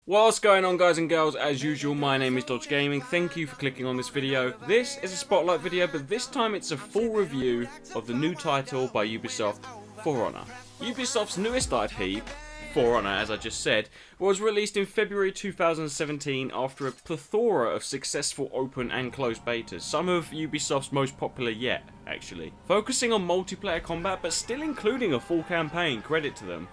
What's going on, guys and girls? As usual, my name is Dodge Gaming. Thank you for clicking on this video. This is a spotlight video, but this time it's a full review of the new title by Ubisoft, For Honor. Ubisoft's newest IP, For Honor, as I just said, was released in February 2017 after a plethora of successful open and closed betas, some of Ubisoft's most popular yet, actually. Focusing on multiplayer combat, but still including a full campaign, credit to them.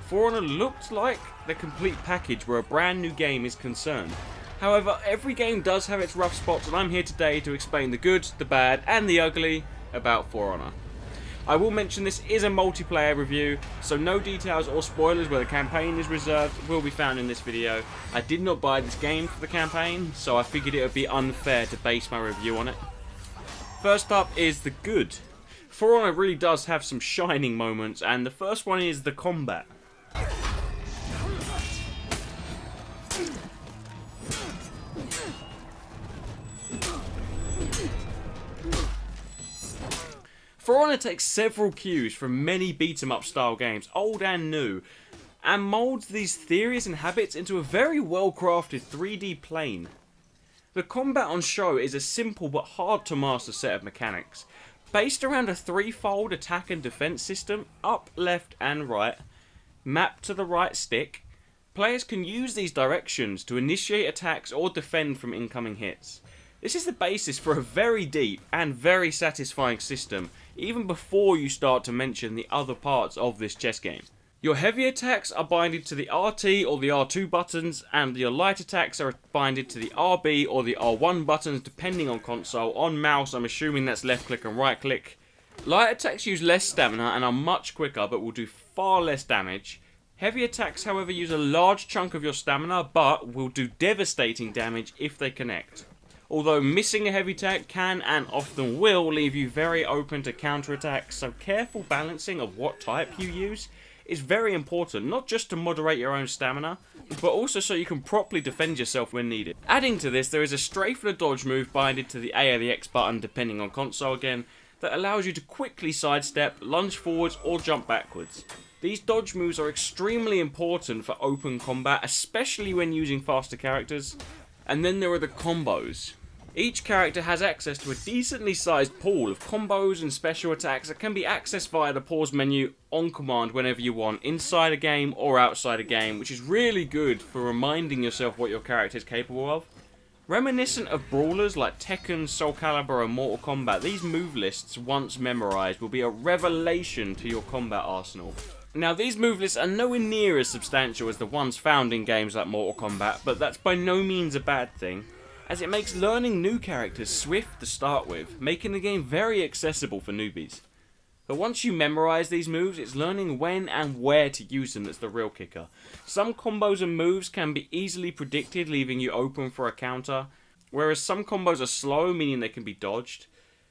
For Honor looked like the complete package where a brand new game is concerned. However, every game does have its rough spots, and I'm here today to explain the good, the bad, and the ugly about For Honor. I will mention this is a multiplayer review, so no details or spoilers where the campaign is reserved will be found in this video. I did not buy this game for the campaign, so I figured it would be unfair to base my review on it. First up is the good. For Honor really does have some shining moments, and the first one is the combat. For Honor takes several cues from many beat-em-up style games, old and new, and moulds these theories and habits into a very well-crafted 3D plane. The combat on show is a simple but hard to master set of mechanics, based around a threefold attack and defense system, up, left and right, mapped to the right stick. Players can use these directions to initiate attacks or defend from incoming hits. This is the basis for a very deep and very satisfying system, even before you start to mention the other parts of this chess game. Your heavy attacks are binded to the RT or the R2 buttons, and your light attacks are binded to the RB or the R1 buttons depending on console. On mouse, I'm assuming that's left click and right click. Light attacks use less stamina and are much quicker but will do far less damage. Heavy attacks, however, use a large chunk of your stamina but will do devastating damage if they connect. Although missing a heavy attack can and often will leave you very open to counterattacks, so careful balancing of what type you use is very important, not just to moderate your own stamina, but also so you can properly defend yourself when needed. Adding to this, there is a strafe and a dodge move binded to the A or the X button depending on console again, that allows you to quickly sidestep, lunge forwards or jump backwards. These dodge moves are extremely important for open combat, especially when using faster characters. And then there are the combos. Each character has access to a decently sized pool of combos and special attacks that can be accessed via the pause menu on command whenever you want, inside a game or outside a game, which is really good for reminding yourself what your character is capable of. Reminiscent of brawlers like Tekken, SOULCALIBUR and Mortal Kombat, these move lists, once memorized, will be a revelation to your combat arsenal. Now, these move lists are nowhere near as substantial as the ones found in games like Mortal Kombat, but that's by no means a bad thing, as it makes learning new characters swift to start with, making the game very accessible for newbies. But once you memorise these moves, it's learning when and where to use them that's the real kicker. Some combos and moves can be easily predicted, leaving you open for a counter, whereas some combos are slow, meaning they can be dodged.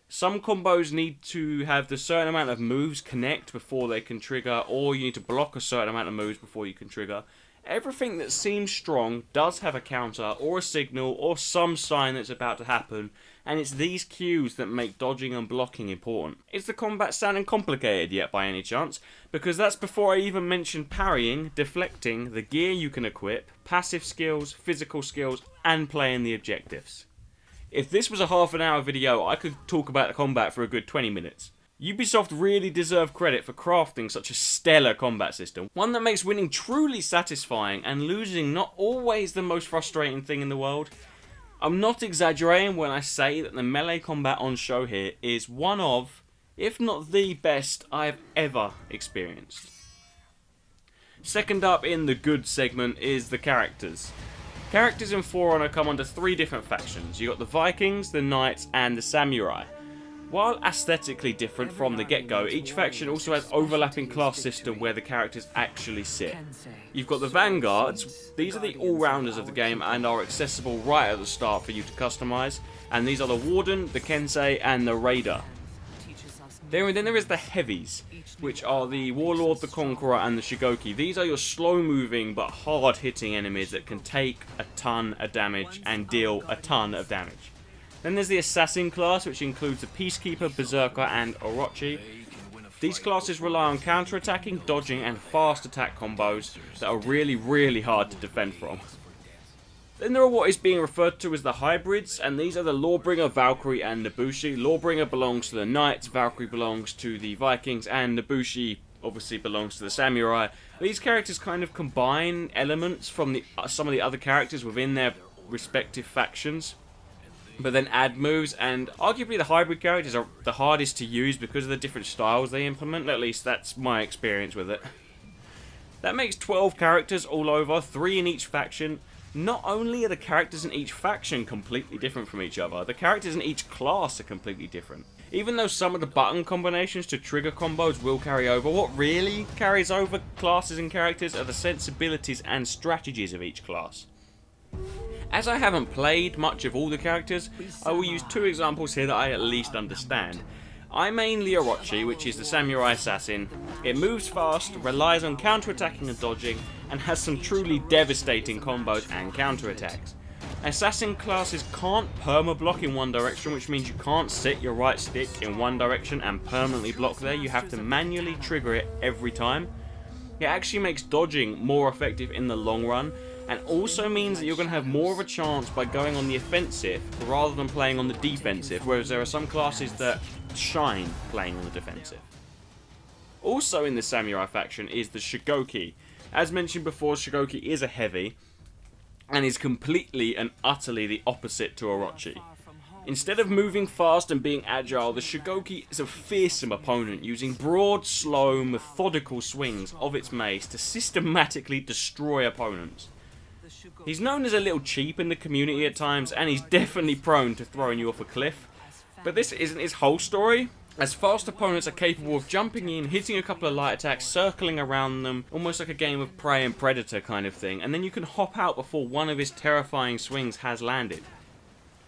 Some combos need to have the certain amount of moves connect before they can trigger, or you need to block a certain amount of moves before you can trigger. Everything that seems strong does have a counter, or a signal, or some sign that's about to happen, and it's these cues that make dodging and blocking important. Is the combat sounding complicated yet by any chance? Because that's before I even mention parrying, deflecting, the gear you can equip, passive skills, physical skills, and playing the objectives. If this was a half an hour video, I could talk about the combat for a good 20 minutes. Ubisoft really deserve credit for crafting such a stellar combat system, one that makes winning truly satisfying and losing not always the most frustrating thing in the world. I'm not exaggerating when I say that the melee combat on show here is one of, if not the best I've ever experienced. Second up in the good segment is the characters. Characters in For Honor come under three different factions. You got the Vikings, the Knights and the Samurai. While aesthetically different from the get-go, each faction also has overlapping class system where the characters actually sit. You've got the Vanguards. These are the all-rounders of the game and are accessible right at the start for you to customize. And these are the Warden, the Kensei and the Raider. Then there is the Heavies, which are the Warlord, the Conqueror and the Shugoki. These are your slow-moving but hard-hitting enemies that can take a ton of damage and deal a ton of damage. Then there's the Assassin class, which includes the Peacekeeper, Berserker and Orochi. These classes rely on counter-attacking, dodging, and fast attack combos that are really hard to defend from. Then there are what is being referred to as the hybrids, and these are the Lawbringer, Valkyrie, and Nobushi. Lawbringer belongs to the Knights, Valkyrie belongs to the Vikings, and Nobushi obviously belongs to the Samurai. These characters kind of combine elements from some of the other characters within their respective factions, but then add moves, and arguably the hybrid characters are the hardest to use because of the different styles they implement. At least that's my experience with it. That makes 12 characters all over, 3 in each faction. Not only are the characters in each faction completely different from each other, the characters in each class are completely different. Even though some of the button combinations to trigger combos will carry over, what really carries over classes and characters are the sensibilities and strategies of each class. As I haven't played much of all the characters, I will use 2 examples here that I at least understand. I mainly Orochi, which is the samurai assassin. It moves fast, relies on counter-attacking and dodging, and has some truly devastating combos and counter-attacks. Assassin classes can't perma-block in one direction, which means you can't set your right stick in one direction and permanently block there. You have to manually trigger it every time. It actually makes dodging more effective in the long run, and also means that you're going to have more of a chance by going on the offensive rather than playing on the defensive, whereas there are some classes that shine playing on the defensive. Also in the samurai faction is the Shugoki. As mentioned before, Shugoki is a heavy, and is completely and utterly the opposite to Orochi. Instead of moving fast and being agile, the Shugoki is a fearsome opponent, using broad, slow, methodical swings of its mace to systematically destroy opponents. He's known as a little cheap in the community at times, and he's definitely prone to throwing you off a cliff. But this isn't his whole story, as fast opponents are capable of jumping in, hitting a couple of light attacks, circling around them, almost like a game of prey and predator kind of thing, and then you can hop out before one of his terrifying swings has landed.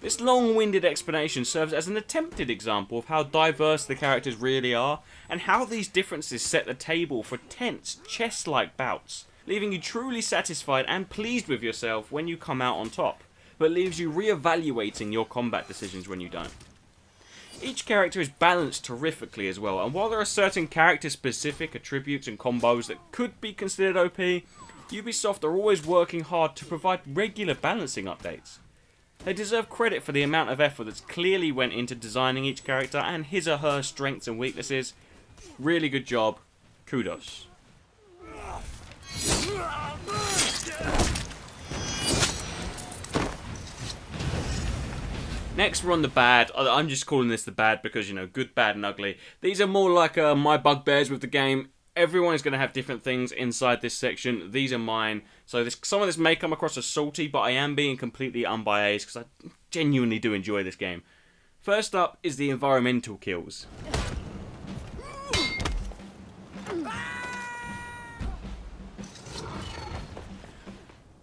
This long-winded explanation serves as an attempted example of how diverse the characters really are, and how these differences set the table for tense, chess-like bouts, leaving you truly satisfied and pleased with yourself when you come out on top, but leaves you re-evaluating your combat decisions when you don't. Each character is balanced terrifically as well, and while there are certain character-specific attributes and combos that could be considered OP, Ubisoft are always working hard to provide regular balancing updates. They deserve credit for the amount of effort that's clearly went into designing each character and his or her strengths and weaknesses. Really good job. Kudos. Next we're on the bad. I'm just calling this the bad because, you know, good, bad and ugly. These are more like my bugbears with the game. Everyone is going to have different things inside this section. These are mine. So some of this may come across as salty, but I am being completely unbiased because I genuinely do enjoy this game. First up is the environmental kills.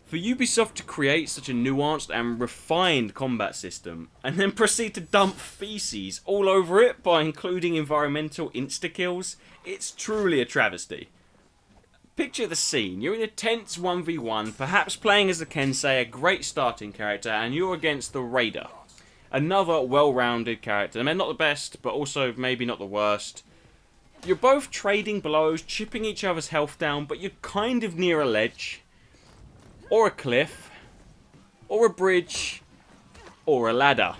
For Ubisoft to create such a nuanced and refined combat system, and then proceed to dump feces all over it by including environmental insta-kills, it's truly a travesty. Picture the scene. You're in a tense 1v1, perhaps playing as the Kensei, a great starting character, and you're against the Raider. Another well-rounded character. I mean, not the best, but also maybe not the worst. You're both trading blows, chipping each other's health down, but you're kind of near a ledge, or a cliff, or a bridge, or a ladder.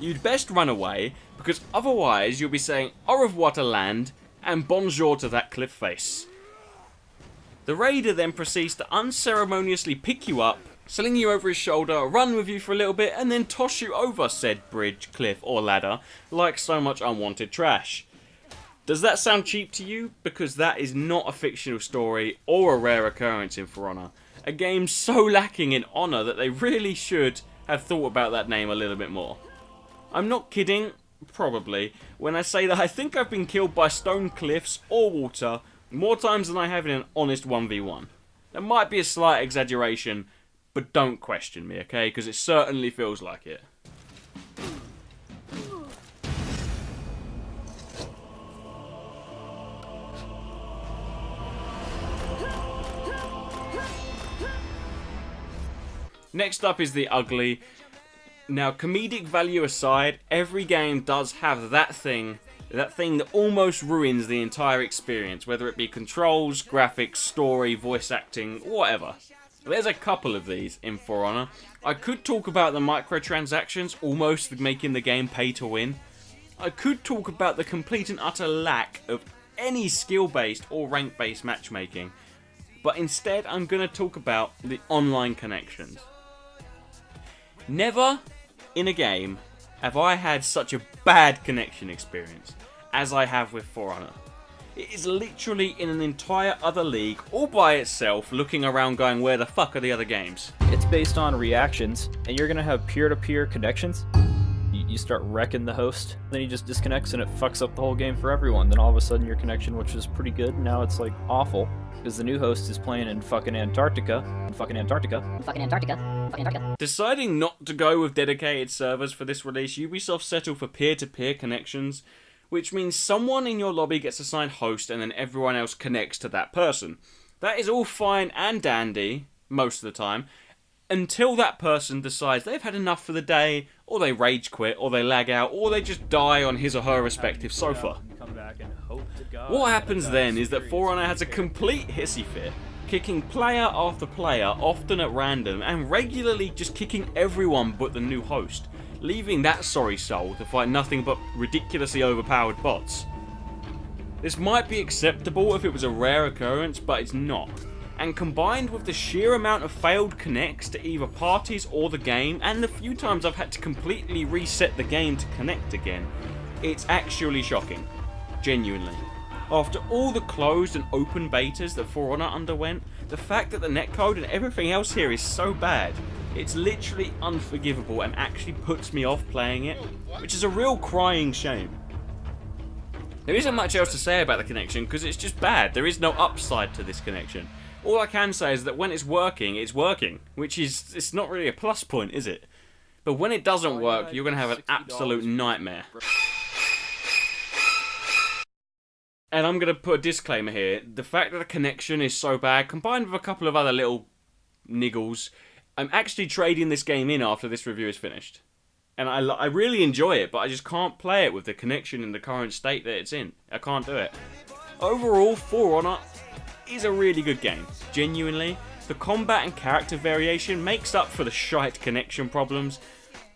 You'd best run away, because otherwise you'll be saying au revoir to land, and bonjour to that cliff face. The Raider then proceeds to unceremoniously pick you up, sling you over his shoulder, run with you for a little bit, and then toss you over said bridge, cliff, or ladder, like so much unwanted trash. Does that sound cheap to you? Because that is not a fictional story, or a rare occurrence in For Honor. A game so lacking in honour that they really should have thought about that name a little bit more. I'm not kidding, probably, when I say that I think I've been killed by stone cliffs or water more times than I have in an honest 1v1. That might be a slight exaggeration, but don't question me, okay? Because it certainly feels like it. Next up is the ugly. Now, comedic value aside, every game does have that thing That thing that almost ruins the entire experience, whether it be controls, graphics, story, voice acting, whatever. There's a couple of these in For Honor. I could talk about the microtransactions almost making the game pay to win. I could talk about the complete and utter lack of any skill-based or rank-based matchmaking. But instead, I'm going to talk about the online connections. Never in a game have I had such a bad connection experience as I have with For Honor. It is literally in an entire other league, all by itself, looking around going, where the fuck are the other games? It's based on reactions, and you're going to have peer-to-peer connections. You start wrecking the host, then he just disconnects and it fucks up the whole game for everyone. Then all of a sudden your connection, which was pretty good, now it's like awful. Because the new host is playing in fucking Antarctica. Deciding not to go with dedicated servers for this release, Ubisoft settled for peer-to-peer connections, which means someone in your lobby gets assigned host and then everyone else connects to that person. That is all fine and dandy, most of the time, until that person decides they've had enough for the day, or they rage quit, or they lag out, or they just die on his or her respective sofa. What happens then is that For Honor has a complete hissy fit, kicking player after player, often at random, and regularly just kicking everyone but the new host, leaving that sorry soul to fight nothing but ridiculously overpowered bots. This might be acceptable if it was a rare occurrence, but it's not. And combined with the sheer amount of failed connects to either parties or the game, and the few times I've had to completely reset the game to connect again, it's actually shocking. Genuinely. After all the closed and open betas that For Honor underwent, the fact that the netcode and everything else here is so bad, it's literally unforgivable and actually puts me off playing it, which is a real crying shame. There isn't much else to say about the connection because it's just bad. There is no upside to this connection. All I can say is that when it's working, which is, it's not really a plus point, is it? But when it doesn't work, you're going to have an absolute nightmare. And I'm going to put a disclaimer here. The fact that the connection is so bad, combined with a couple of other little niggles, I'm actually trading this game in after this review is finished. And I really enjoy it, but I just can't play it with the connection in the current state that it's in. I can't do it. Overall, For Honor is a really good game. Genuinely, the combat and character variation makes up for the shite connection problems,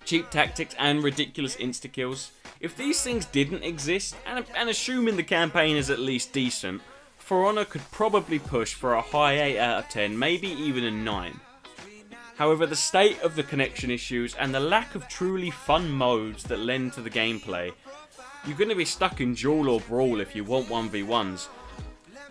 cheap tactics, and ridiculous insta-kills. If these things didn't exist, and assuming the campaign is at least decent, For Honor could probably push for a high 8 out of 10, maybe even a 9. However, the state of the connection issues and the lack of truly fun modes that lend to the gameplay, you're going to be stuck in Duel or Brawl if you want 1v1s.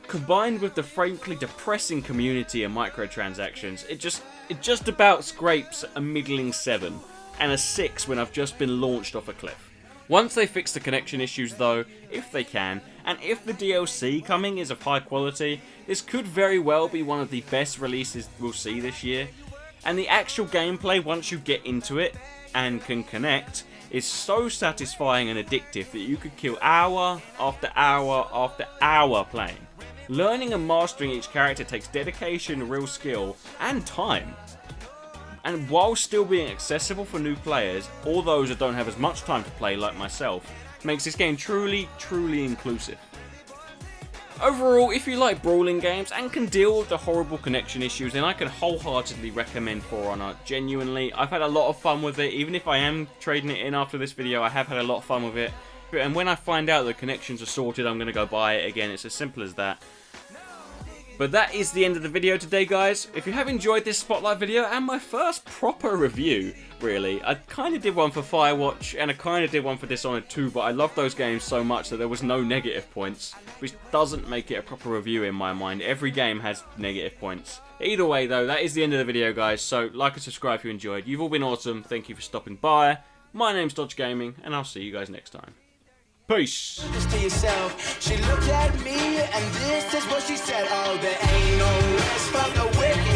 Combined with the frankly depressing community and microtransactions, it just about scrapes a middling 7, and a 6 when I've just been launched off a cliff. Once they fix the connection issues though, if they can, and if the DLC coming is of high quality, this could very well be one of the best releases we'll see this year. And the actual gameplay, once you get into it and can connect, is so satisfying and addictive that you could kill hour after hour after hour playing. Learning and mastering each character takes dedication, real skill, and time. And while still being accessible for new players, or those that don't have as much time to play like myself, makes this game truly, truly inclusive. Overall, if you like brawling games and can deal with the horrible connection issues, then I can wholeheartedly recommend For Honor. Genuinely, I've had a lot of fun with it. Even if I am trading it in after this video, I have had a lot of fun with it. And when I find out the connections are sorted, I'm going to go buy it again. It's as simple as that. But that is the end of the video today, guys. If you have enjoyed this Spotlight video and my first proper review, really, I kind of did one for Firewatch and I kind of did one for Dishonored 2, but I love those games so much that there was no negative points, which doesn't make it a proper review in my mind. Every game has negative points. Either way, though, that is the end of the video, guys. So, like and subscribe if you enjoyed. You've all been awesome. Thank you for stopping by. My name's Dodge Gaming, and I'll see you guys next time. Peace. Just to yourself. She looked at me and this is what she said. Oh, there ain't no rest from the wicked.